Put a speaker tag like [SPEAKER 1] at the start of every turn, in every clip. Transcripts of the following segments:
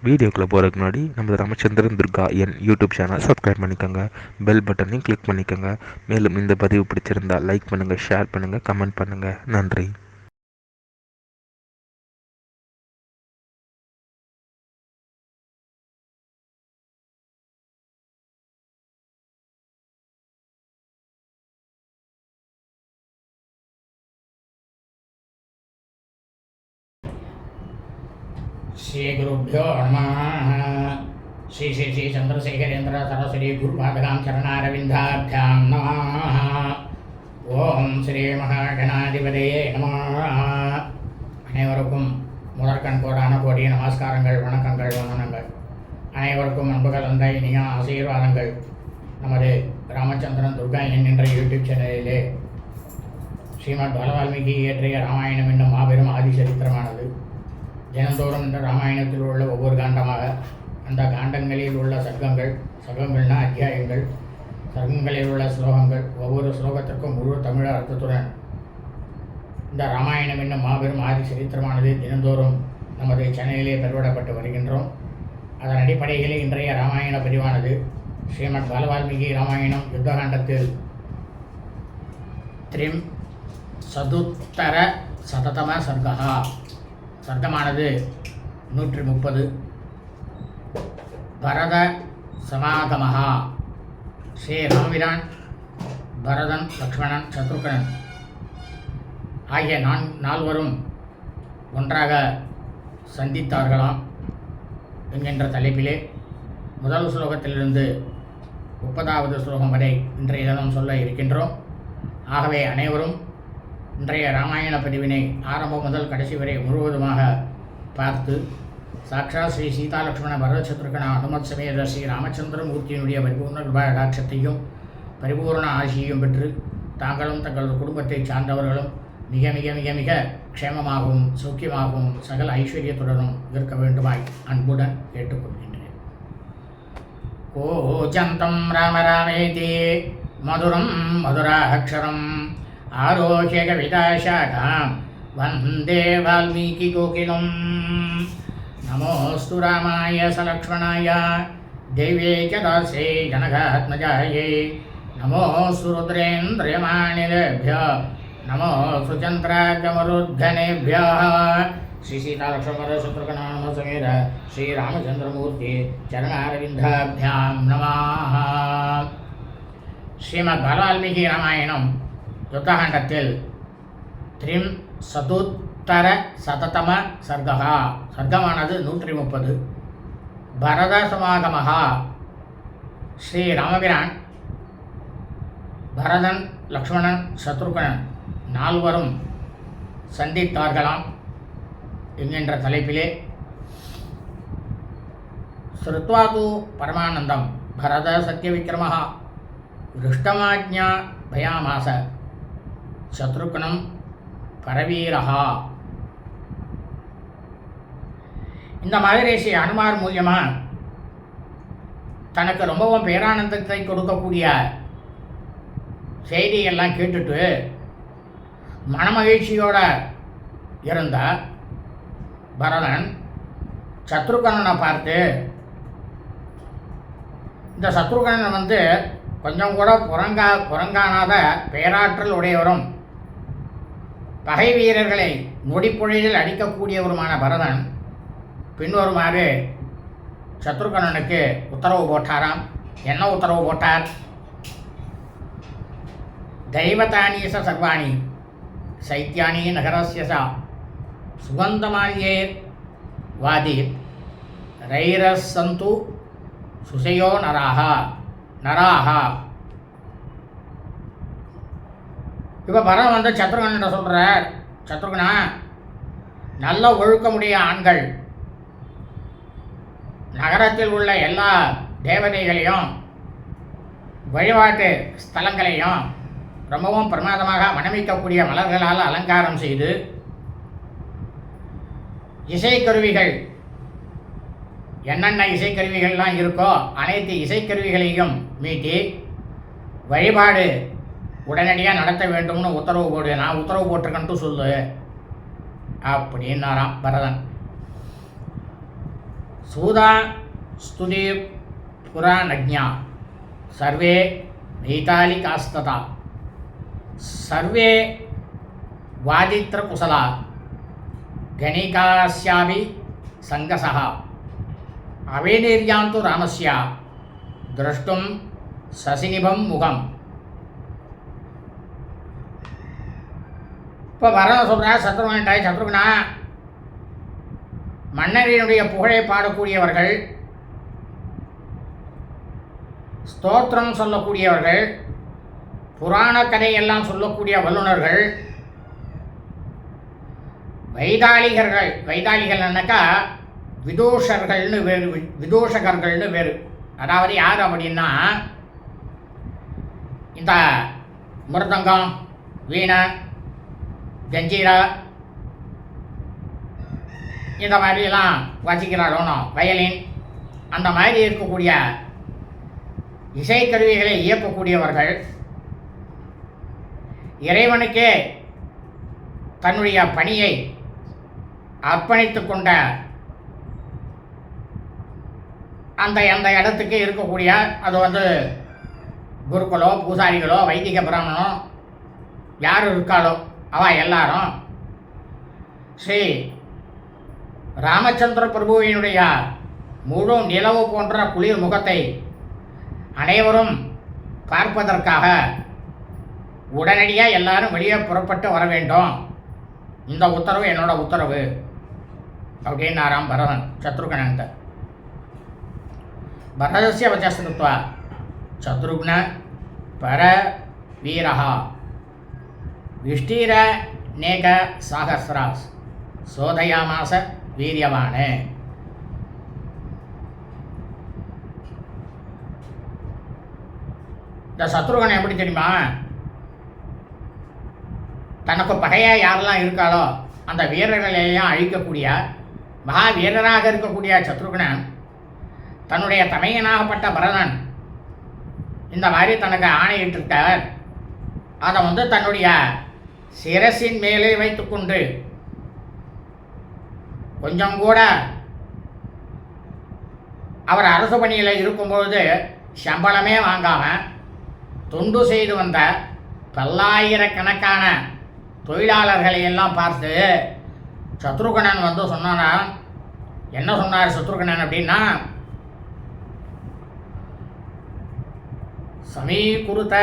[SPEAKER 1] வீடியோக்குள்ளே போகிறதுக்கு முன்னாடி நம்ம ராமச்சந்திரன் துர்கா என் யூடியூப் சேனல் சப்ஸ்கிரைப் பண்ணிக்கோங்க, பெல் பட்டனையும் கிளிக் பண்ணிக்கோங்க. மேலும் இந்த பதிவு பிடிச்சிருந்தால் லைக் பண்ணுங்கள், ஷேர் பண்ணுங்கள், கமெண்ட் பண்ணுங்கள். நன்றி.
[SPEAKER 2] श्री गुरुभ्यो नमः। श्री श्री श्री चंद्रशेखरेन्द्र सरस्वती गुरुपादकां चरणारविन्दाभ्यां नमः। ஓம் ஸ்ரீ மகாகணாதிபதியே நமः. அனைவருக்கும் முதற்கண் கோடி நமஸ்காரங்கள், வணக்கங்கள், வந்தனங்கள். அனைவருக்கும் அன்பு கலந்த இனிய ஆசீர்வாதங்கள். நமது ராமச்சந்திரன் துர்கா என்கின்ற யூடியூப் சேனலிலே ஸ்ரீமத் பாலவால்மீகி இயற்றிய ராமாயணம் என்னும் மாபெரும் ஆதிசரித்திரமானது தினந்தோறும் இந்த ராமாயணத்தில் உள்ள ஒவ்வொரு காண்டமாக, அந்த காண்டங்களில் உள்ள சர்க்கங்கள்னா அத்தியாயங்கள், சர்க்கங்களில் உள்ள ஸ்லோகங்கள், ஒவ்வொரு ஸ்லோகத்திற்கும் முழு தமிழ் அர்த்தத்துடன் இந்த ராமாயணம் என்னும் மாபெரும் ஆதி சரித்திரமானது தினந்தோறும் நமது சேனலிலே பெருவிடப்பட்டு வருகின்றோம். அதன் அடிப்படையில் இன்றைய ராமாயண பதிவானது ஸ்ரீமத் பாலவால்மீகி ராமாயணம் யுத்தகாண்டத்தில் த்ரிம் சதுத்தர சததம சர்க்கா, சர்க்கமானது 130. பரத சமாகமஹா, ஸ்ரீ ராமபிரான், பரதன், லக்ஷ்மணன், சத்ருகனன் ஆகிய நால்வரும் ஒன்றாக சந்தித்தார்களாம் என்கின்ற தலைப்பிலே முதல் ஸ்லோகத்திலிருந்து 30வது ஸ்லோகம் வரை இன்றைய தினம் சொல்ல இருக்கின்றோம். ஆகவே அனைவரும் இன்றைய ராமாயண பதிவினை ஆரம்பம் முதல் கடைசி வரை முழுவதுமாக பார்த்து சாக்ஷாத் ஸ்ரீ சீதா லக்ஷ்மண பரத சத்ருகன அனுமத் சமேத ஸ்ரீ ராமச்சந்திரமூர்த்தியினுடைய பரிபூர்ண கிருபாடாட்சத்தையும் பரிபூர்ண ஆசியையும் பெற்று தாங்களும் தங்களது குடும்பத்தை சார்ந்தவர்களும் மிக மிக மிக மிக க்ஷேமமாகவும் சௌக்கியமாகவும் சகல ஐஸ்வர்யத்துடனும் இருக்க வேண்டுமாய் அன்புடன் கேட்டுக்கொள்கின்றேன். கோஜந்தம் ராம ராமேதி மதுரம் மதுராஹக்ஷரம் ஆரோஹ்ய கவிதாசாகாம் வந்தே வால்மீகி கோகிலம். நமோஸ்து ராமாய சலக்ஷ்மணாய தேவ்யே ச தாஸ்யை ஜனகாத்மஜாயை. நமோஸ்து ருத்ரேந்திரியமானிலேभ्यो நமோஸ்து சந்திராகமருத்கணேभ्यः. ஸ்ரீ சீதாலக்ஷ்மண சத்ருகண சமேத ஸ்ரீ ராமச்சந்திரமூர்த்தி சரணாரவிந்தாभ्यां நமः. ஸ்ரீமத் பாலவால்மீகி ராமாயணம் யுத்தகாண்டத்தில் த்ரிம் சதுத்தர சததம சர்க்கா, சர்க்கமானது 130. பரத சமாகமஹா, ஸ்ரீ ராமபிரான், பரதன், லக்ஷ்மணன், சத்ருகனன் நால்வரும் சந்தித்தார்களாம் என்கின்ற தலைப்பிலே ஸ்ருத்வாது பரமானந்தம் பரத சத்யவிக்ரமஹா திருஷ்டமாஜ்ஞா பயாமாச சத்ருகனம் பரவீரஹா. இந்த மாதிரி ஸ்ரீ அனுமார் மூலியமாக தனக்கு ரொம்பவும் பேரானந்தத்தை கொடுக்கக்கூடிய செய்தியெல்லாம் கேட்டுட்டு மனமகிழ்ச்சியோட இருந்த பரதன் சத்ருகனனை பார்த்து, இந்த சத்ருகனன் கொஞ்சம் கூட புறங்காணாத பேராற்றல் உடையவரும் பகை வீரர்களை நொடிப்பொழிலில் அடிக்கக்கூடியவருமான பரதன் பின்வருமாறு சத்ருகனனுக்கு உத்தரவு போட்டாராம். என்ன உத்தரவு போட்டார்? தெய்வதானீச சர்வாணி சைத்யானி நகரஸ்ய சுகந்தமால்யே வாதி ரைரசந்து சுசையோ நராஹா. இப்போ பரதன் சத்ருகன்கிட்ட சொல்கிறார், சத்ருகனா, நல்ல ஒழுக்கமுடைய ஆண்கள் நகரத்தில் உள்ள எல்லா தேவதைகளையும் வழிபாட்டு ஸ்தலங்களையும் ரொம்பவும் பிரமாதமாக மணமிக்கக்கூடிய மலர்களால் அலங்காரம் செய்து இசைக்கருவிகள், என்னென்ன இசைக்கருவிகள்லாம் இருக்கோ அனைத்து இசைக்கருவிகளையும் மீட்டி வழிபாடு உடனடியாக நடத்த வேண்டும்னு உத்தரவு போடு. நான் உத்தரவு போட்டிருக்கேன்ட்டு சொல்லு அப்படின்னாராம் பரதன். சூதா ஸ்துதி புராணஜ்ஞா சர்வே வைதாலிகாஸ்ததா சர்வே வாதித்ர குசலா கணிகாஸ்யாபி சங்கசஹ அவேநீர்யாந்து ராமஸ்ய திரஷ்டும் சசிநிபம் முகம். இப்போ பரதன் சொல்கிறார் சத்ருகன்ட்டாய், சத்ருகனா மன்னரினுடைய புகழை பாடக்கூடியவர்கள், ஸ்தோத்திரம் சொல்லக்கூடியவர்கள், புராண கதையெல்லாம் சொல்லக்கூடிய வல்லுநர்கள், வைதாளிகர்கள். வைதாளிகள்னாக்கா விதூஷர்கள்னு வேறு, விதூஷகர்கள்னு வேறு. அதாவது யார் அப்படின்னா இந்த மிருதங்கம், வீணை, கஞ்சீரா இந்த மாதிரிலாம் வாசிக்கிறாரோனோ, வயலின், அந்த மாதிரி இருக்கக்கூடிய இசைக்கருவிகளை இயக்கக்கூடியவர்கள், இறைவனுக்கே தன்னுடைய பணியை அர்ப்பணித்து கொண்ட அந்த இடத்துக்கு இருக்கக்கூடிய, அது குருக்களோ பூசாரிகளோ வைதிக பிராமணனோ யார் இருக்காளோ அவள் எல்லாரும் ஸ்ரீ ராமச்சந்திர பிரபுவினுடைய முழு நிலவு போன்ற குளிர் முகத்தை அனைவரும் பார்ப்பதற்காக உடனடியாக எல்லாரும் வெளியே புறப்பட்டு வர வேண்டும். இந்த உத்தரவு என்னோட உத்தரவு அப்படின்னாராம் பரதன் சத்ருகனன்ட்ட. பரதஸ்ய வச்சஸ்ருத்வா சத்ருக்ன பர வீரः விஷ்டீர நேக சாகஸ்ராஸ் சோதயாமாச வீரியவானே. இந்த சத்ருகன் எப்படி தெரியுமா, தனக்கு பகையாக யாரெல்லாம் இருக்காளோ அந்த வீரர்களையும் அழிக்கக்கூடிய மகா வீரராக இருக்கக்கூடிய சத்ருகனன் தன்னுடைய தமையனாகப்பட்ட பரதன் இந்த மாதிரி தனக்கு ஆணையிட்டிருக்கார். அதை தன்னுடைய சிரசின் மேலே வைத்துக்கொண்டு கொஞ்சம் கூட அவர் அரசு பணியில் இருக்கும்பொழுது சம்பளமே வாங்காமல் தொண்டு செய்து வந்த பல்லாயிரக்கணக்கான தொழிலாளர்களை எல்லாம் பார்த்து சத்ருகனன் சொன்னானா, என்ன சொன்னார் சத்ருகனன் அப்படின்னா, சமீகுருத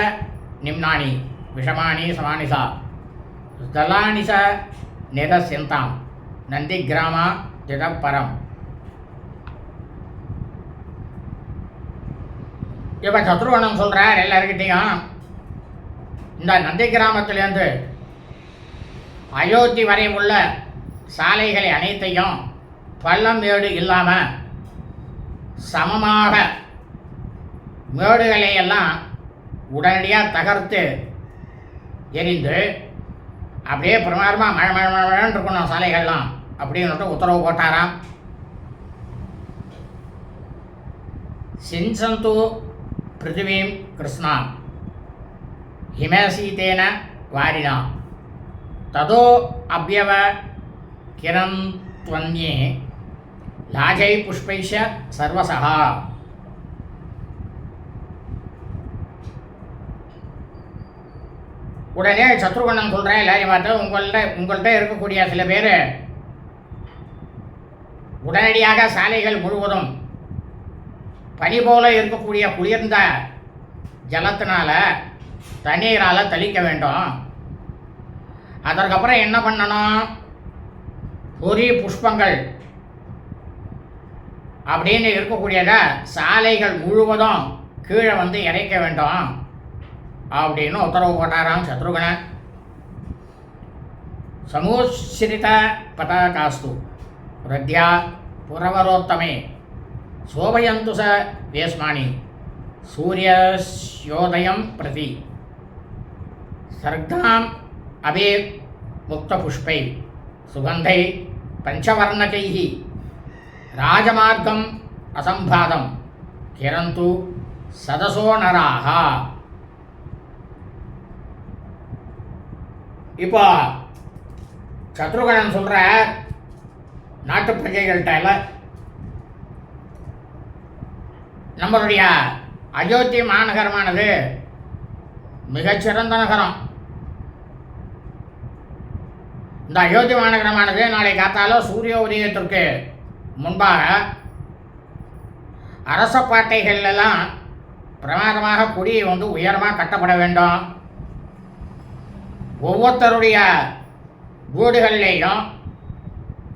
[SPEAKER 2] நிம்னானி விஷமானி சமானிசா தலானிச நிரசியந்தாம் நந்தி கிராமா திடப்பரம். இப்போ சத்ருகணம் சொல்கிறார் எல்லாருக்கிட்டையும், இந்த நந்தி கிராமத்திலேருந்து அயோத்தி வரை உள்ள சாலைகளை அனைத்தையும் பள்ளம் மேடு இல்லாமல் சமமாக மேடுகளை எல்லாம் உடனடியாக தகர்த்து எரிந்து அப்படியே பிரமாதமாக மழை மழை மழை மழைன்னு இருக்கணும் சாலைகள்லாம் அப்படின்னு உத்தரவு போட்டாராம். சின்சந்து பிருத்திவீம் கிருஷ்ணா ஹிமசீதேன வாரினா ததோ அப்யவ கிரந்த்வன்யே லாஜை புஷ்பைஷ சர்வசகா. உடனே சத்ருகணன் சொல்கிறேன் எல்லாரையும் பார்த்து, உங்கள்கிட்ட இருக்கக்கூடிய சில பேர் உடனடியாக சாலைகள் முழுவதும் பனி போல இருக்கக்கூடிய குளிர்ந்த ஜலத்தினால தண்ணீரால் தெளிக்க வேண்டும். அதற்கப்புறம் என்ன பண்ணணும், பொறி புஷ்பங்கள் அப்படின்னு இருக்கக்கூடியதை சாலைகள் முழுவதும் கீழே இறைக்க வேண்டும் அப்படின்னு உத்தரவு போட்டாராம் சத்ருகணன். சமூசிரித பதாகாஸ்து ரத்யா புரவரோத்தமே சோபயந்து ச வேஸ்மானி சூரியோதயம் பிரதி சர்காம் அபே முக்தபுஷ்பை சுகந்தை பஞ்சவர்ணகை ராஜமார்க்கம் அசம்பாதம் கிரந்து சதசோ நராக. இப்போ சத்ருகணன் சொல்கிற நாட்டு பிரஜைகள்கிட்ட நம்மளுடைய அயோத்தி மாநகரமானது மிகச்சிறந்த நகரம். இந்த அயோத்தி மாநகரமானது நாளை காத்தால சூரிய உதயத்திற்கு முன்பாக அரசப்பாட்டைகளெல்லாம் பிரமாதமாக கொடி உயரமாக கட்டப்பட வேண்டும். ஒவ்வொருத்தருடைய வீடுகளிலேயும்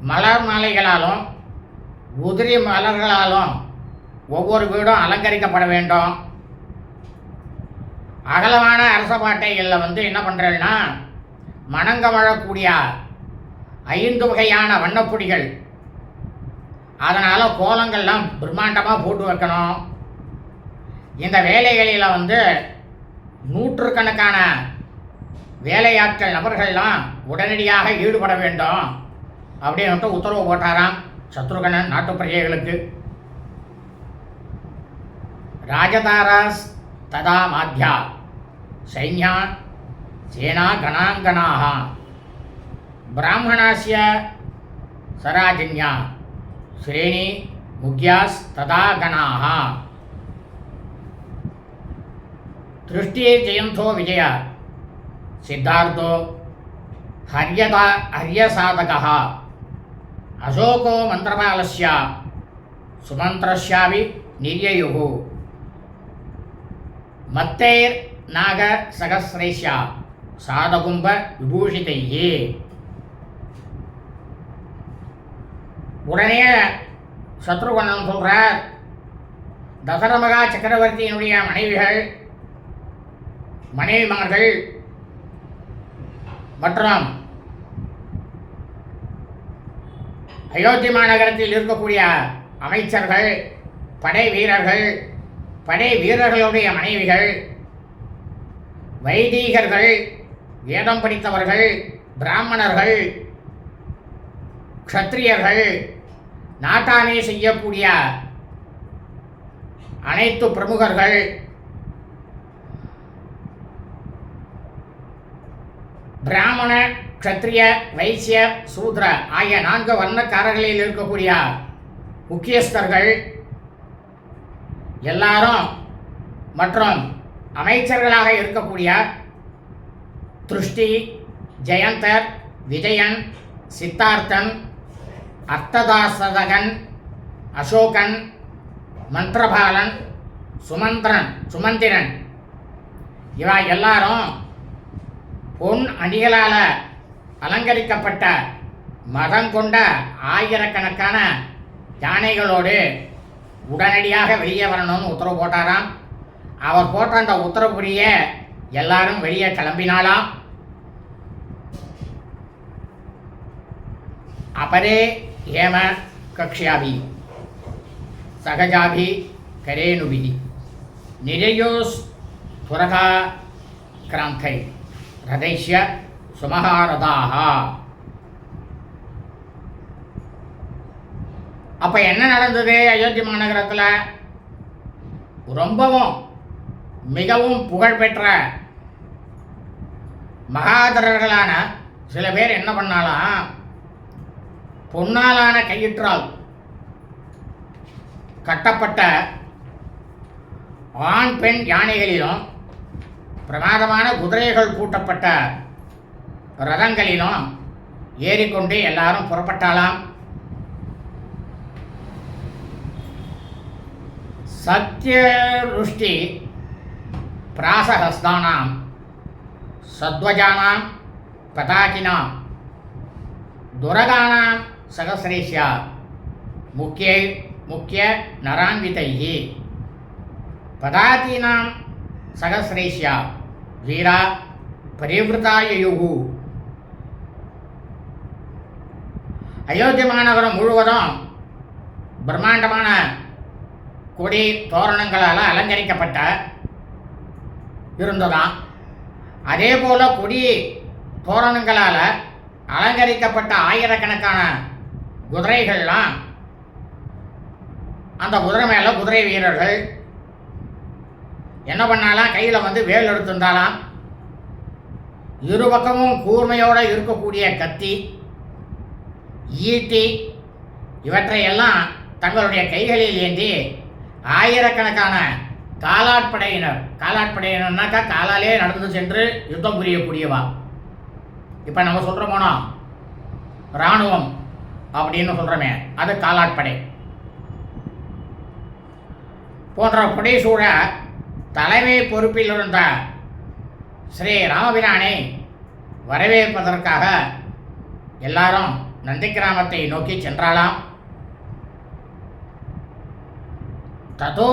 [SPEAKER 2] மலர் மாலைகளாலும் உதிரி மலர்களாலும் ஒவ்வொரு வீடும் அலங்கரிக்கப்பட வேண்டும். அகலமான அரசப்பாட்டைகளில் என்ன பண்ணுறேன்னா மணங்கமழக்கூடிய 5 வகையான வண்ணப்பொடிகள், அதனால் கோலங்கள்லாம் பிரம்மாண்டமாக போட்டு வைக்கணும். இந்த வேலைகளில் நூற்றுக்கணக்கான வேலையாட்கள் நபர்கள்லாம் உடனடியாக ஈடுபட வேண்டும் அப்படின்ட்டு உத்தரவு போட்டாராம் சத்ருகனன் நாட்டு பிரஜைகளுக்கு. ராஜதாராஸ் ததா மாத்யா சைன்யா சேனா கணாங்கணாக பிராமணாஸ்ய சராஜன்யா ஸ்ரேணி முக்யாஸ் ததா கணாக திருஷ்டியே ஜெயந்தோ விஜய சித்தார்த்தோ ஹரியசாதகः அசோகோ மந்திரபாலஸ்ய சுமந்திரஸ்யாபி நிர்யயுः மத்தைர் நாக சகஸ்ரேஷ்யா சாதகும்ப விபூஷிதையே. உடனே சத்ருகனன் சொல்றார், தசரமகா சக்கரவர்த்தியினுடைய மனைவிமார்கள் மற்றும் அயோத்தி மாநகரத்தில் இருக்கக்கூடிய அமைச்சர்கள், படை வீரர்களுடைய மனைவிகள், வைதீகர்கள், வேதம் படித்தவர்கள், பிராமணர்கள், க்ஷத்ரியர்கள், நாட்டானே செய்யக்கூடிய அனைத்து பிரமுகர்கள், பிராமண, க்ஷத்ரிய, வைசிய, சூத்ர ஆகிய 4 வர்ணக்காரர்களில் இருக்கக்கூடிய முக்கியஸ்தர்கள் எல்லாரும் மற்றும் அமைச்சர்களாக இருக்கக்கூடிய திருஷ்டி, ஜெயந்தர், விஜயன், சித்தார்த்தன், அர்த்ததாசதகன், அசோகன், மந்திரபாலன், சுமந்திரன் இவா எல்லாரும் பொன் அணிகளால் அலங்கரிக்கப்பட்ட மதம் கொண்ட ஆயிரக்கணக்கான யானைகளோடு உடனடியாக வெளியே வரணும்னு உத்தரவு போட்டாராம். அவர் போட்ட அந்த உத்தரவுப்படியே எல்லாரும் வெளியே கிளம்பினாலாம். अपरे हेम कक्ष्याभि सहजाभि करेणुभिः निरयोस्फुरका क्रांथै रथैश्य सुमहारथाः. அப்போ என்ன நடந்தது? அயோத்தி மாநகரத்தில் ரொம்பவும் மிகவும் புகழ்பெற்ற மகாதரர்களான சில பேர் என்ன பண்ணாலாம், பொன்னாலான கயிற்றால் கட்டப்பட்ட ஆண் பெண் யானைகளிலும் பிரமாதமான குதிரைகள் பூட்டப்பட்ட ரதங்களிலும் ஏறிக்கொண்டு எல்லாரும் புறப்பட்டாலாம். சத்யருஷ்டி பிராசஹஸ்தானாம் சத்வஜானாம் பதாகினாம் துரகானாம் சகசிரேஷ்யா முக்கிய நரான்விதைஹி பதாதீனாம் சகசிரேஷ்யா வீரா பரிவிருத்தாயுகு. அயோத்தி மாநகரம் முழுவதும் பிரம்மாண்டமான கொடி தோரணங்களால் அலங்கரிக்கப்பட்ட இருந்ததாம். அதே போல் கொடி தோரணங்களால் அலங்கரிக்கப்பட்ட ஆயிரக்கணக்கான குதிரைகள்லாம், அந்த குதிரை மேலே குதிரை வீரர்கள் என்ன பண்ணாலாம், கையில் வேல் எடுத்திருந்தாலாம். இரு பக்கமும் கூர்மையோடு இருக்கக்கூடிய கத்தி, ஈட்டி இவற்றையெல்லாம் தங்களுடைய கைகளில் ஏந்தி ஆயிரக்கணக்கான காலாட்படையினர், காலாட்படையினர்னாக்கா காலாலே நடந்து சென்று யுத்தம் புரியக்கூடியவா. இப்போ நம்ம சொல்கிறோமோனா இராணுவம் அப்படின்னு சொல்கிறோமே, அது காலாட்படை போன்ற புடைசூழ தலைமை பொறுப்பில் இருந்த ஸ்ரீ ராமபிரானை வரவேற்பதற்காக எல்லாரும் நந்தி கிராமத்தை நோக்கி சென்றாலாம். ததோ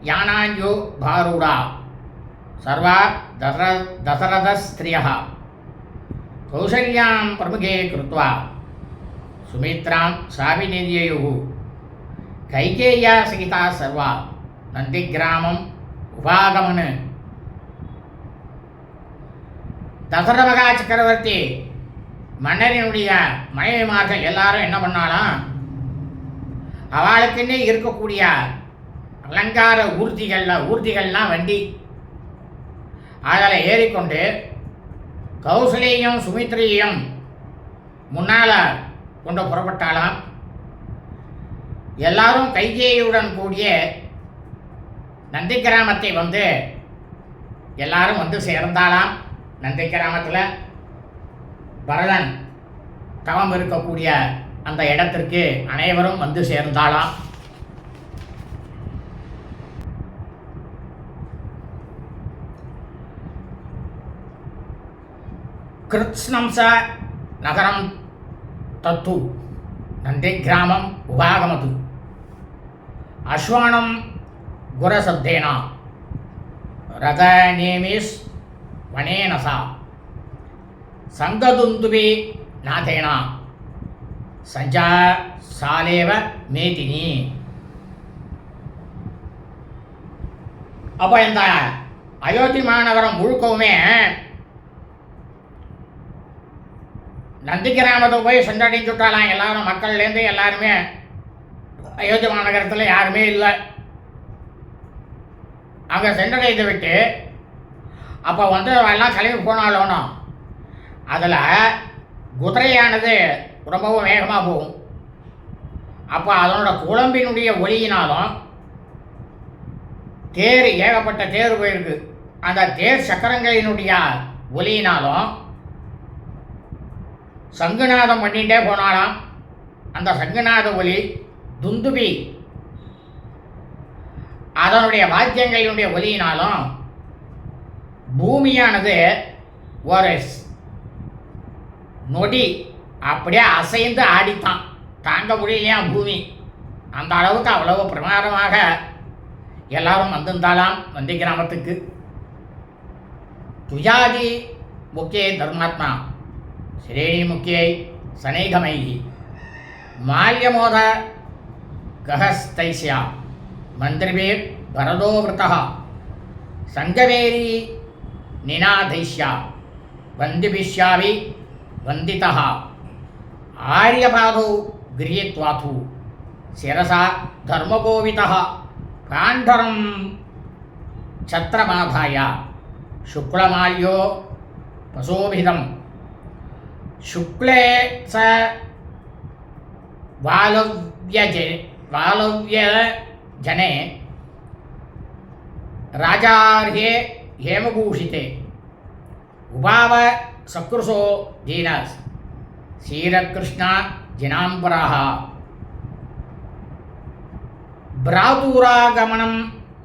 [SPEAKER 2] யானாஞ்சு பாரூடா சர்வா தசரத ஸ்திரியா கௌசல்யாம் பிரமுகே கிருத்வா சுமித்ராம் சாவிநிதியு கைகேயா சகிதா சர்வா நந்தி கிராமம் உபாகமனு. தசரத மகா சக்கரவர்த்தி மன்னரினுடைய மனைவிமார்கள் எல்லாரும் என்ன பண்ணாலும் அவளுக்குன்னே இருக்கக்கூடிய அலங்கார ஊர்திகள்லாம் வண்டி அதில் ஏறிக்கொண்டு கௌசலையும் சுமித்ரையும் முன்னால் கொண்டு புறப்பட்டாலாம். எல்லாரும் கைகேயுடன் கூடிய நந்தி கிராமத்தை வந்து எல்லாரும் வந்து சேர்ந்தாலாம். நந்தி கிராமத்தில் பரதன் தவம் இருக்கக்கூடிய அந்த இடத்திற்கு அனைவரும் வந்து சேர்ந்தாலாம். கிருத்ஸ்னம்ச நகரம் தத்து நந்தி கிராமம் உபாகமது அஸ்வானம் குரசப்தேனா ரத நேமிஸ் வனேனசா சங்கதுந்துபி நாதேனா சஞ்சா சாலேவ மேதினி. அப்போ இந்த அயோத்தி மாநகரம் முழுக்கவுமே நந்தி கிராமத்தை போய் சென்றடைஞ்சுட்டாலாம். எல்லாரும் மக்கள்லேருந்து எல்லாருமே அயோத்தி மாநகரத்தில் யாருமே இல்லை. அங்கே சென்றடைந்து விட்டு அப்போ வந்து எல்லாம் கிளம்பி போனாலும் அதில் குதிரையானது ரொம்பவும் வேகமாக போகும். அப்போ அதனோட குழம்பினுடைய ஒளியினாலும் தேர் ஏகப்பட்ட தேர் போயிருக்கு. அந்த தேர் சக்கரங்களினுடைய ஒளியினாலும் சங்குநாதம் பண்ணிகிட்டே போனாலாம். அந்த சங்குநாத ஒலி துந்துபி அதனுடைய வாத்தியங்களினுடைய ஒலியினாலும் பூமியானது ஒரு நொடி அப்படியே அசைந்து ஆடித்தான். தாங்க முடியலையா பூமி, அந்த அளவுக்கு அவ்வளவு பிரமாதமாக எல்லாரும் வந்திருந்தாலாம் நந்தி கிராமத்துக்கு. துஜாதி முக்கிய தர்மாத்மா ஸ்ரேணி முக்கியை சனைகமை மால்யமோத கஹஸ்தைஸ்யா மந்திரிபீர் பரதோவிருத்தா சங்கவேரி நினாதைஷ்யா வந்திபிஷ்யாவி வந்திதா ஆரியபாதோ கிரியத்வாது சிரசா தர்மகோவிதா காண்டரம் சத்திரமாதாய சுக்லமால்யோ பசோபிதம் சுக்லே ச வாலவ்யஜனே ராஜார்ஹே ஹேமभूषिते உபாவ சக்ருசோ தீனஸ் ஸ்ரீரகிருஷ்ணா ஜினாம்பராः भ्रातूरागमनं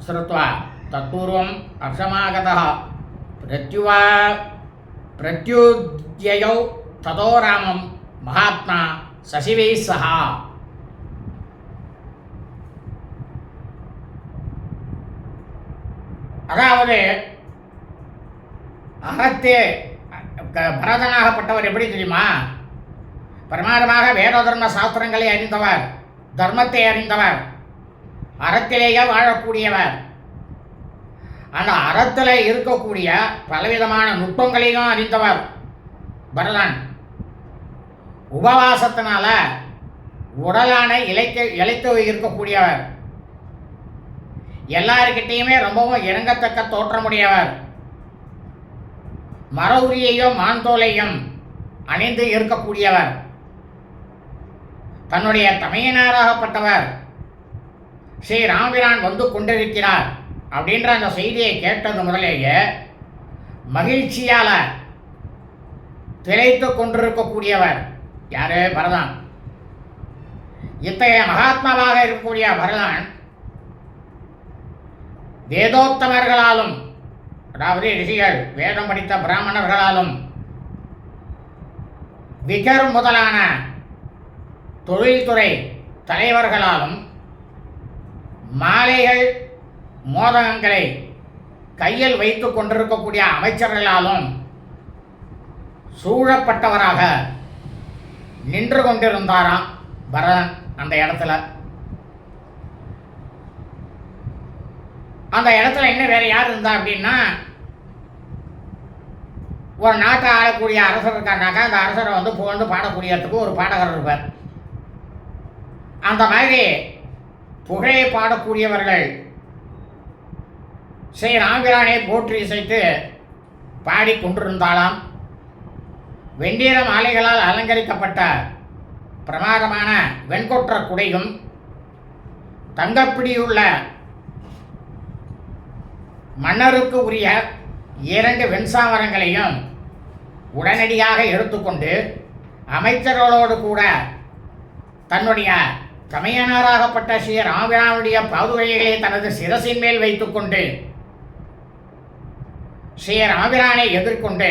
[SPEAKER 2] श्रुत्वा तत्पूर्वम् अर्षमागतः प्रत्युद्ययौ ततो रामं महात्मा सशिवैः सह. அதாவது அகத்தே பரதனாகப்பட்டவர் எப்படி தெரியுமா? பிரமாதமாக வேத தர்ம சாஸ்திரங்களை அறிந்தவர், தர்மத்தை அறிந்தவர், அறத்திலேயே வாழக்கூடியவர். அந்த அறத்தில் இருக்கக்கூடிய பலவிதமான நுட்பங்களையும் அறிந்தவர் பரதன். உபவாசத்தினால உடலான இழைத்து இருக்கக்கூடியவர். எல்லாருக்கிட்டையுமே ரொம்பவும் இறங்கத்தக்க தோற்றமுடையவர். மர உரியையும் மான்தோலையும் அணிந்து இருக்கக்கூடியவர். தன்னுடைய தமையனாராகப்பட்டவர் ஸ்ரீ ராமபிரான் வந்து கொண்டிருக்கிறார் அப்படின்ற அந்த செய்தியை கேட்டது முதலேயே மகிழ்ச்சியால திளைத்து கொண்டிருக்கக்கூடியவர் யாரு? பரதன். இத்தகைய மகாத்மாவாக இருக்கக்கூடிய பரதன் வேதோத்தமர்களாலும், அதாவது ரிஷிகள், வேதம் படித்த பிராமணர்களாலும், விகர் முதலான தொழில்துறை தலைவர்களாலும், மாலைகள் மோதகங்களை கையில் வைத்துக் கொண்டிருக்கக்கூடிய அமைச்சர்களாலும் சூழப்பட்டவராக நின்று கொண்டிருந்தாராம் பரதன் அந்த இடத்துல. அந்த இடத்துல என்ன வேற யார் இருந்தா அப்படின்னா, ஒரு நாட்டை ஆளக்கூடிய அரசர் இருக்காருனாக்கா அந்த அரசரை வந்து புகழ்ந்து பாடக்கூடியதுக்கு ஒரு பாடகர் இருப்பார். அந்த மாதிரி புகழை பாடக்கூடியவர்கள் ஸ்ரீ ராமபிரானை போற்றி இசைத்து பாடிக்கொண்டிருந்தாலாம். வெண்டீர மாலைகளால் அலங்கரிக்கப்பட்ட பிரமாதமான வெண்கொற்ற குடையும் தங்கப்பிடியுள்ள மன்னருக்கு உரிய 2 வெண்சாமரங்களையும் உடனடியாக எடுத்துக்கொண்டு அமைச்சர்களோடு கூட தன்னுடைய தமையனாராகப்பட்ட ஸ்ரீ ராமபிரானுடைய பாதுகைகளை தனது சிரசின் மேல் வைத்துக்கொண்டு ஸ்ரீ ராமபிரானை எதிர்கொண்டு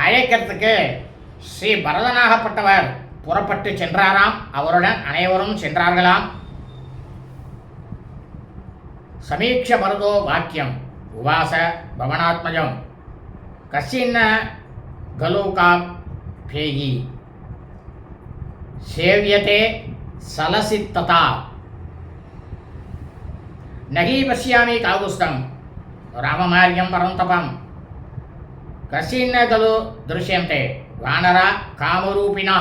[SPEAKER 2] அழைக்கிறதுக்கு ஸ்ரீ பரதனாகப்பட்டவர் புறப்பட்டு சென்றாராம். அவருடன் அனைவரும் சென்றார்களாம். சமீட்ச பரதோ வாக்கியம் உவாச பவனாத்மஜம் கசின்ன கலோகாம் பேயி சேவியதே சலசித்ததா நகி பசியாமி காகுஸ்தம் ராமமார்யம் பரந்தபம் கசின்ன கலு திருஷ்யந்தே வானரா காமரூபிணா.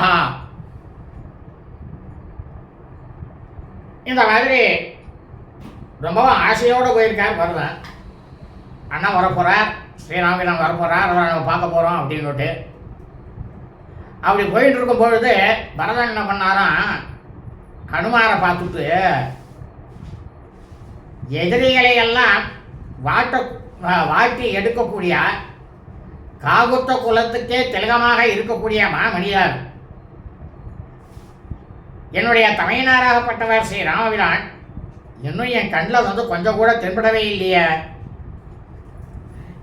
[SPEAKER 2] இந்த மாதிரி ரொம்பவும் ஆசையோடு போயிருக்கார் பரதன். அண்ணா வரப்போகிறார், ஸ்ரீராமபிரான் வரப்போகிறார், அவரை நம்ம பார்க்க போகிறோம் அப்படின்னுட்டு. அப்படி போயிட்டு இருக்கும் பொழுது பரதன் என்ன பண்ணாராம், ஹனுமாரை பார்த்துட்டு எதிரிகளை எல்லாம் வாட்டி எடுக்கக்கூடிய காகுத்த குலத்துக்கே திலகமாக இருக்கக்கூடிய மாமணியார் என்னுடைய தமையனாராகப்பட்டவர் ஸ்ரீ ராமபிரான் இன்னும் என் கண்ணில் வந்து கொஞ்சம் கூட தென்படவே இல்லையே.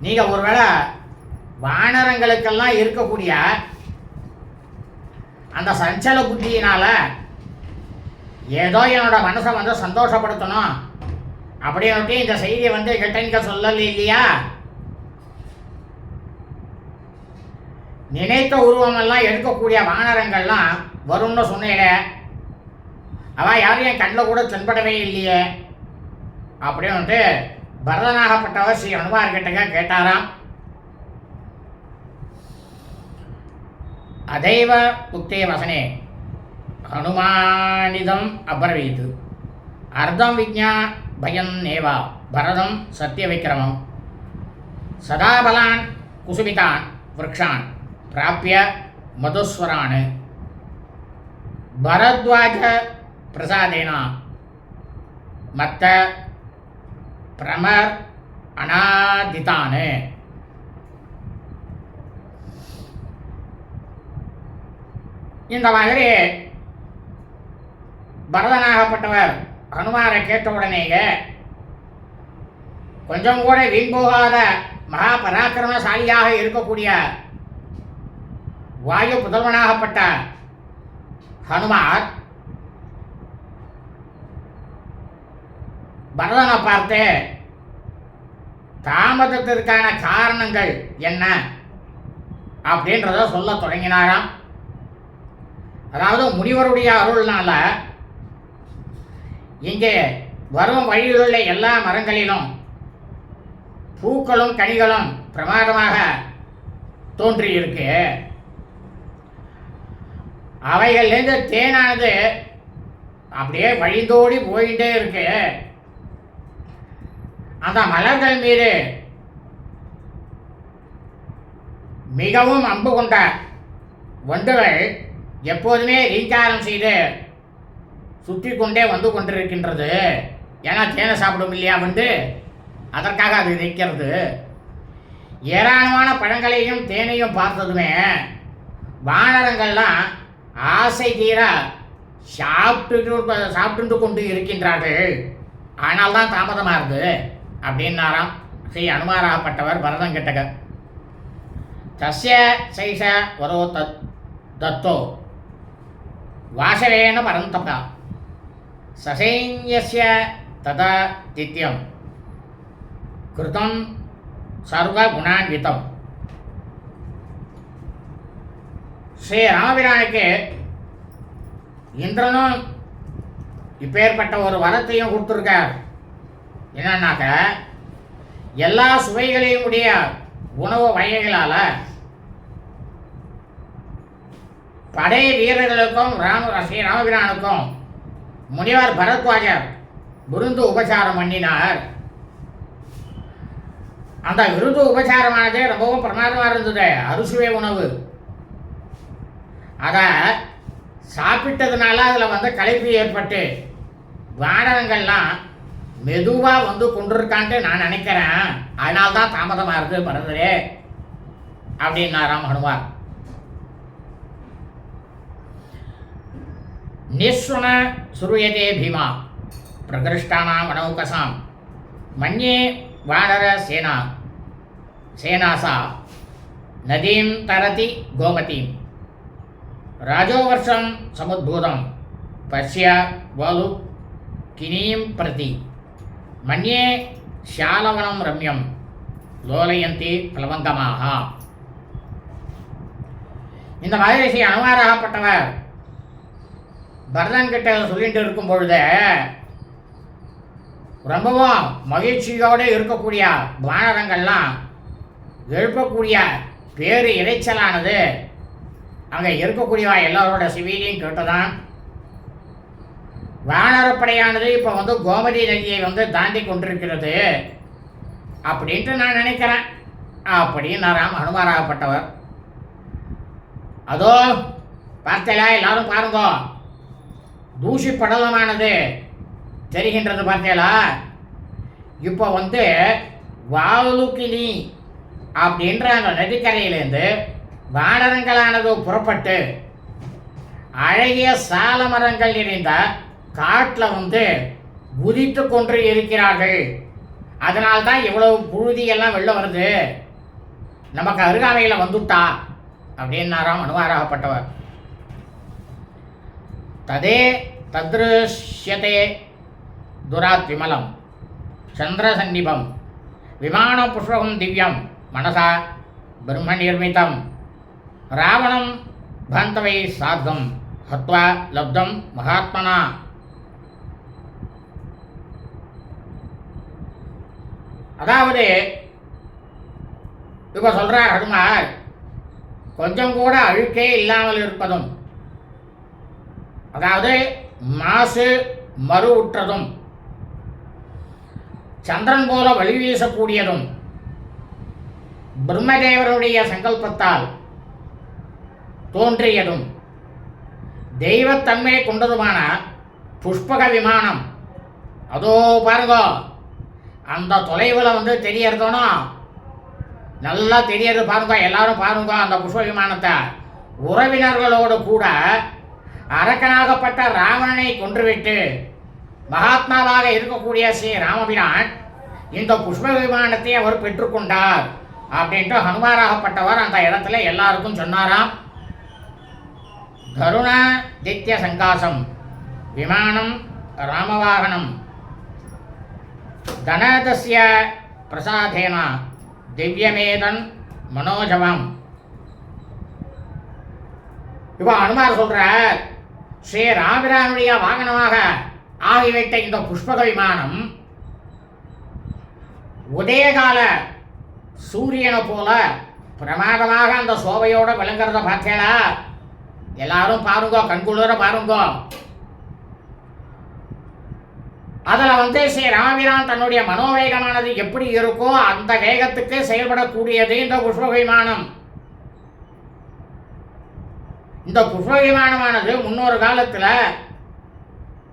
[SPEAKER 2] நீங்கள் ஒருவேளை வானரங்களுக்கெல்லாம் இருக்கக்கூடிய அந்த சஞ்சல புத்தியினால் ஏதோ என்னோட மனசை வந்து சந்தோஷப்படுத்தணும் அப்படின்னுட்டு இந்த செய்தியை வந்து கெட்டனிக்க சொல்லல இல்லையா? நினைத்த உருவமெல்லாம் எடுக்கக்கூடிய வானரங்கள்லாம் வரும்னு சொன்னேன். அவன் யாரும் என் கண்ணில் கூட தென்படவே இல்லையே அப்படின்னுட்டு பரதனாகப்பட்டவர் ஸ்ரீ ஹனுமார்கிட்ட கேட்டாராம். அதைவ உக்தே வசனே ஹனுமானிதம் அப்ரவீத் அர்த்தம் விஜ்ஞா பயம் நேவா பரதம் சத்திய விக்ரமம் சதாபலான் குசுமிதான் விரக்ஷான் பிராப்பிய மதுஸ்வரான் பரத்வாஜ பிரசாதேனா மத்த பிரமர் அனாதிதான். இந்த மாதிரி பரதனாகப்பட்டவர் ஹனுமாரை கேட்ட உடனேயே கொஞ்சம் கூட வீண் போகாத மகா பராக்கிரமசாலியாக இருக்கக்கூடிய வாயு புதல்வனாகப்பட்ட ஹனுமார் பரதனை பார்த்து தாமதத்திற்கான காரணங்கள் என்ன அப்படின்றத சொல்ல தொடங்கினாராம். அதாவது முனிவருடைய அருள்னால இங்கே வரும் வழியிலுள்ள எல்லா மரங்களிலும் பூக்களும் கனிகளும் பிரமாதமாக தோன்றியிருக்கு. அவைகள்லேருந்து தேனானது அப்படியே வழிந்தோடி போயிட்டே இருக்கு. அந்த மலர்கள் மீது மிகவும் அன்பு கொண்ட வண்டுகள் எப்போதுமே ரீங்காரம் செய்து சுற்றி கொண்டே வந்து கொண்டிருக்கின்றது ஏன்னா தேனை சாப்பிடும் இல்லையா வந்து அதற்காக அது நிற்கிறது. ஏராளமான பழங்களையும் தேனையும் பார்த்ததுமே வானரங்கள்லாம் ஆசை தீர சாப்பிட்டு கொண்டு இருக்கின்றார்கள். ஆனால் தான் தாமதமாக இருக்குது அப்படின்னாராம் ஸ்ரீ அனுமாராகப்பட்டவர் பரதன் கிட்டக. தஸ்ய சைஷ வரோ தத்தோ வாசரேன பரந்தபா சசைன்யஸ்ய ததா தித்யம் கிருதம் சர்வகுணான்விதம். ஸ்ரீ ராமபிரானுக்கு இந்திரனும் இப்பேற்பட்ட ஒரு வரத்தையும் கொடுத்துருக்கார். என்னன்னாக்க எல்லா சுவைகளையும் உடைய உணவு வகைகளால் படை வீரர்களுக்கும் ஸ்ரீ ராமபிரானுக்கும் முனிவர் பரத்வாஜர் விருந்து உபசாரம் பண்ணினார். அந்த விருந்து உபசாரமானது ரொம்பவும் பிரமாதமாக இருந்தது. அறுசுவை உணவு. அதை சாப்பிட்டதுனால அதில் வந்து களைப்பு ஏற்பட்டு வானரங்கள்லாம் மெதுவாக வந்து கொண்டிருக்கான்ட்டு நான் நினைக்கிறேன். அதனால்தான் தாமதமாக இருக்குது பரதரே அப்படின்னாராம் ஹனுமார். நிஸ்வன சுருயதே பீமா பிரகிருஷ்டானாம் வனௌகசாம் மன்யே வானர சேனாசா நதீம் தரதி கோமதீம் ராஜோவர்ஷம் சமுத்பூதம் பஷ்ய வாலு கினீம் பிரதி மன்யே ஷாலவனம் ரம்யம் லோலயந்தி பிளவங்கமாக. இந்த மாதிரி ஸ்ரீ அனுமாராகப்பட்டவர் பரதன் கிட்ட சொல்லிட்டு இருக்கும் பொழுது ரொம்பவும் மகிழ்ச்சியோடு இருக்கக்கூடிய வானரங்கள்லாம் எழுப்பக்கூடிய பேரு இறைச்சலானது அங்கே இருக்கக்கூடியவா எல்லாரோட சிவிலையும் கேட்டுதான். வானரப்படையானது இப்போ வந்து கோமதி நதியை வந்து தாண்டி கொண்டிருக்கிறது அப்படின்ட்டு நான் நினைக்கிறேன் அப்படின்னாராம் ஹனுமாராகப்பட்டவர். அதோ பார்த்தலா எல்லாரும் பாருங்க, தூசி படலமானது தெரிகின்றது பார்த்தேலா. இப்போ வந்து வாலுக்கினி அப்படின்ற அந்த நதிக்கரையிலேருந்து வானரங்களானது புறப்பட்டு அழகிய சால மரங்கள் நிறைந்த காட்டில் வந்து குதித்து கொண்டு இருக்கிறார்கள். அதனால்தான் இவ்வளவு புழுதியெல்லாம் வெளில வருது. நமக்கு அருகாமையில் வந்துட்டா அப்படின்னாராம் அனுமாராகப்பட்டவர். ததே தத்ருஷ்யதே துராத் விமலம் சந்திரசன்னிபம் விமான புஷ்பகம் திவ்யம் மனசா பிரம்ம நிர்மிதம் ராவணம் பாந்தவை சாத்தம் ஹத்வா லப்தம் மகாத்மனா. அதாவது இப்போ சொல்கிறார் ஹனுமார், கொஞ்சம் கூட அழுக்கே இல்லாமல் இருப்பதும், அதாவது மாசு மறு உற்றதும், சந்திரன் போல வழி வீசக்கூடியதும், பிரம்மதேவருடைய சங்கல்பத்தால் தோன்றியதும், தெய்வத்தன்மை கொண்டதுமான புஷ்பக விமானம். அதோ பாருங்க, அந்த தொலைவில் வந்து தெரியறதுனா நல்லா தெரியறது பாருங்க. எல்லாரும் பாருங்க அந்த புஷ்ப விமானத்தை. உறவினர்களோடு கூட அரக்கனாகப்பட்ட ராவணனை கொன்றுவிட்டு மகாத்மாவாக இருக்கக்கூடிய ஸ்ரீ ராமபிரான் இந்த புஷ்ப விமானத்தை அவர் பெற்றுக்கொண்டார் அப்படின்ட்டு ஹனுமாராகப்பட்டவர் அந்த இடத்துல எல்லாருக்கும் சொன்னாராம். கருணாதித்ய சங்காசம் விமானம் ராமவாகனம் தனதஸ்ய பிரசாதேன திவ்யமேதன் மனோஜவம். இப்போ அனுமார் சொல்றார், ஸ்ரீ ராமபிரானுடைய வாகனமாக ஆகிவிட்ட இந்த புஷ்பக விமானம் உதயகால சூரியனை போல பிரமாதமாக அந்த சோபையோட விளங்குறத பார்த்தேளா? எல்லாரும் பாருங்க, கண்குளிர பாருங்க. அதில் வந்து ஸ்ரீ ராமபிரான் தன்னுடைய மனோவேகமானது எப்படி இருக்கோ அந்த வேகத்துக்கு செயல்படக்கூடியது இந்த புஷ்ப விமானம். இந்த புஷ்ப விமானமானது முன்னொரு காலத்தில்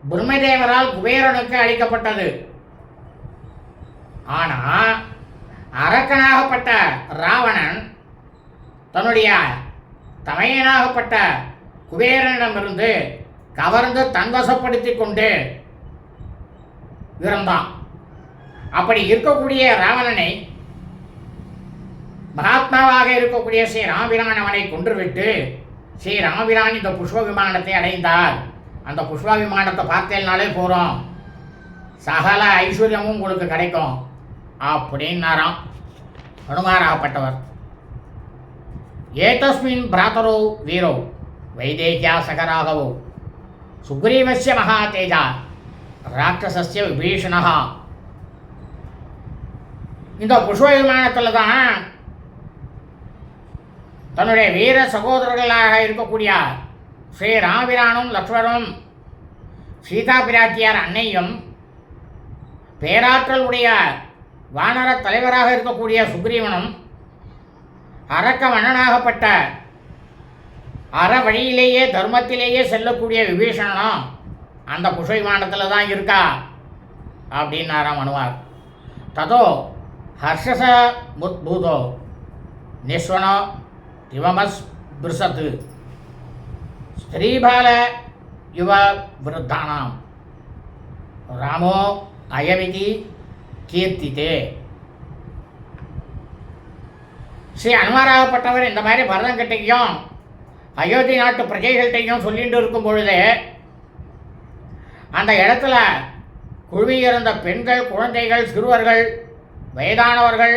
[SPEAKER 2] பிரம்மதேவரால் குபேரனுக்கு அளிக்கப்பட்டது. ஆனால் அரக்கனாகப்பட்ட ராவணன் தன்னுடைய தமையனாகப்பட்ட குபேரனிடமிருந்து கவர்ந்து தன்வசப்படுத்தி கொண்டு இருந்தான். அப்படி இருக்கக்கூடிய ராவணனை மகாத்மாவாக இருக்கக்கூடிய ஸ்ரீ ராமபிரான் அவனை கொன்றுவிட்டு ஸ்ரீ ராமபிரான் இந்த புஷ்ப விமானத்தை அடைந்தார். அந்த புஷ்ப விமானத்தை பார்த்தேனாலே போகிறோம், சகல ஐஸ்வர்யமும் உங்களுக்கு கிடைக்கும் அப்படின்னாராம் ஹனுமாராகப்பட்டவர். ஏதஸ்மின் பிராத்தரோ வீரோ வைதேகியா சகராகவோ சுக்ரீவஸ்ய மகாதேஜா ராட்சசஸ்ய விபீஷணா. இந்த புஷ்ப விமானத்தில் தான் தன்னுடைய வீர சகோதரர்களாக இருக்கக்கூடிய ஸ்ரீ ராமபிரானும் லக்ஷ்மணனும் சீதா பிராட்டியார் அன்னையும் பேராற்றல் உடைய வானர தலைவராக இருக்கக்கூடிய சுக்ரீவனும் அரக்க மன்னனாகப்பட்ட அற வழியிலேயே தர்மத்திலேயே செல்லக்கூடிய விபீஷணனும் அந்த புஷ்ப விமானத்தில் தான் இருக்கா அப்படின்னாராம் அனுவார். ததோ ஹர்ஷச முத்பூதோ நிஸ்வனோ திவமஸ் பிருசத்து ஸ்திரீபால யுவ விருத்தானாம் ராமோ அயமிதி கீர்த்தித்தே. ஸ்ரீ அனுமாராகப்பட்டவர் இந்த மாதிரி பரதங்கிட்டையும் அயோத்தி நாட்டு பிரஜைகள்கிட்டையும் சொல்லிட்டு இருக்கும் பொழுது அந்த இடத்துல குழுவியிருந்த பெண்கள், குழந்தைகள், சிறுவர்கள், வயதானவர்கள்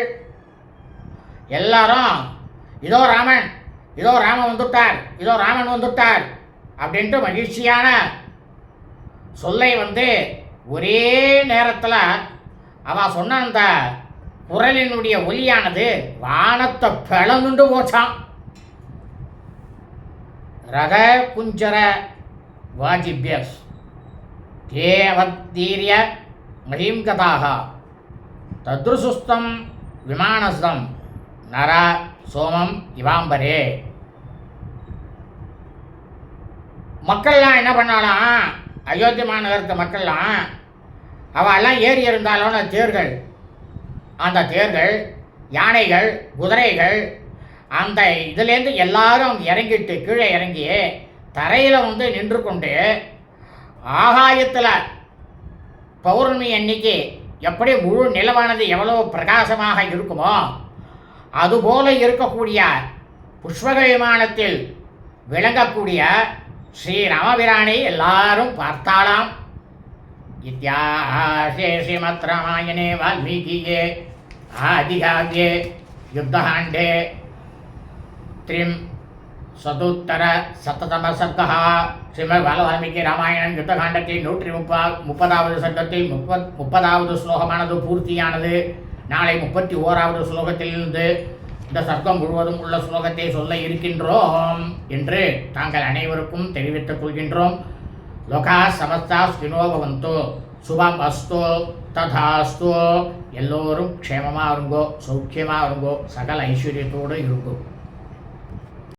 [SPEAKER 2] எல்லாரும் இதோ ராமன், இதோ ராமன் வந்துட்டார், இதோ ராமன் வந்துட்டார் அப்படின்ட்டு மகிழ்ச்சியான சொல்லை ஒரே நேரத்தில் அவன் சொன்ன அந்த குரலினுடைய ஒலியானது வானத்தை பிளந்துண்டு போச்சான். ரக குஞ்சர வாஜிபியஸ் தேவத்தீரிய மகிம்கதாக தத்ருசுஸ்தம் விமானஸ்தம் நர சோமம் இவாம்பரே. மக்கள்லாம் என்ன பண்ணாலாம், அயோத்தி மாநகரத்து மக்கள்லாம் அவெல்லாம் ஏறி இருந்தாலும் தேர்கள், அந்த தேர்கள், யானைகள், குதிரைகள், அந்த இதுலேருந்து எல்லாரும் இறங்கிட்டு கீழே இறங்கி தரையில் நின்று கொண்டு ஆகாயத்தில் பௌர்ணமி அன்னைக்கு எப்படி முழு நிலவானது எவ்வளோ பிரகாசமாக இருக்குமோ அதுபோல இருக்கக்கூடிய புஷ்பக விமானத்தில் விளங்கக்கூடிய ஸ்ரீ ராமபிரானை எல்லாரும் பார்த்தாலாம். இத்தியாசே ஸ்ரீமத் ராமாயணே வால்மீகியே ஆதிகாவ்யே யுத்தகாண்டே त्रिं சதுத்தர சத்ததம சர்க்கா ஸ்ரீமத் வால்மீகி ராமாயணம் யுத்தகாண்டத்தில் 130வது சர்க்கத்தில் 30வது ஸ்லோகமானது பூர்த்தியானது. நாளை 31வது ஸ்லோகத்திலிருந்து இந்த சர்க்கம் முழுவதும் உள்ள ஸ்லோகத்தை சொல்ல இருக்கின்றோம் என்று தாங்கள் அனைவருக்கும் தெரிவித்துக் கொள்கின்றோம். லோகா சமஸ்தா ஸ்கினோ பவந்தோ சுபம் அஸ்தோ ததாஸ்தோ. எல்லோரும் க்ஷேமமாக இருங்கோ, சௌக்கியமாக இருங்கோ, சகல ஐஸ்வர்யத்தோடு இருக்கும்.